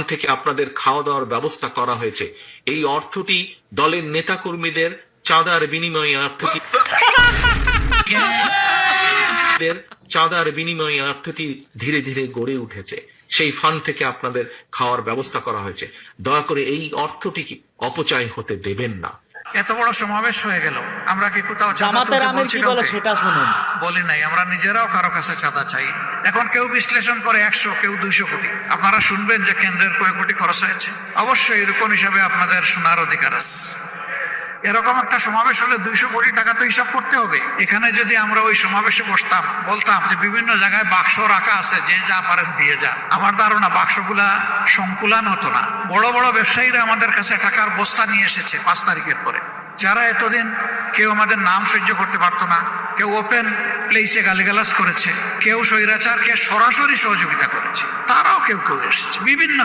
Fund থেকে আপনাদের খাওয়া দাওয়ার ব্যবস্থা করা হয়েছে। এই অর্থটি দলের নেতাকর্মীদের চাঁদার বিনিময়ে অর্থটি ধীরে ধীরে গড়ে উঠেছে। সেই ফান্ড থেকে আপনাদের খাওয়ার ব্যবস্থা করা হয়েছে। দয়া করে এই অর্থটি অপচয় হতে দেবেন না। এত বড় সমাবেশ হয়ে গেল, আমরা কি কোথাও জামাতের আমির কি বলে সেটা শুনুন। বলি নাই, আমরা নিজেরাও কারো কাছে চাঁদা চাই। এখন কেউ বিশ্লেষণ করে 100, কেউ 200 কোটি। আপনারা শুনবেন যে কেন্দ্রের কয় কোটি খরচ হয়েছে। অবশ্যই এরকম হিসাবে আপনাদের শোনার অধিকার আছে। এরকম একটা সমাবেশ হলে 200 কোটি টাকা তো হিসাব করতে হবে। এখানে যদি আমরা ওই সমাবেশে বসতাম, বলতাম যে বিভিন্ন জায়গায় বাক্স রাখা আছে, যে যা পারেন দিয়ে যান, আমার ধারণা বাক্সগুলা সংকুলান হতো না। বড় বড় ব্যবসায়ীরা আমাদের কাছে টাকার বস্তা নিয়ে এসেছে 5 তারিখের পরে, যারা এতদিন কেউ আমাদের নাম সহ্য করতে পারতো না, কেউ ওপেন প্লেসে গালিগালাজ করেছে, কেউ স্বৈরাচারকে সরাসরি সহযোগিতা করেছে, তারাও কেউ কেউ এসেছে বিভিন্ন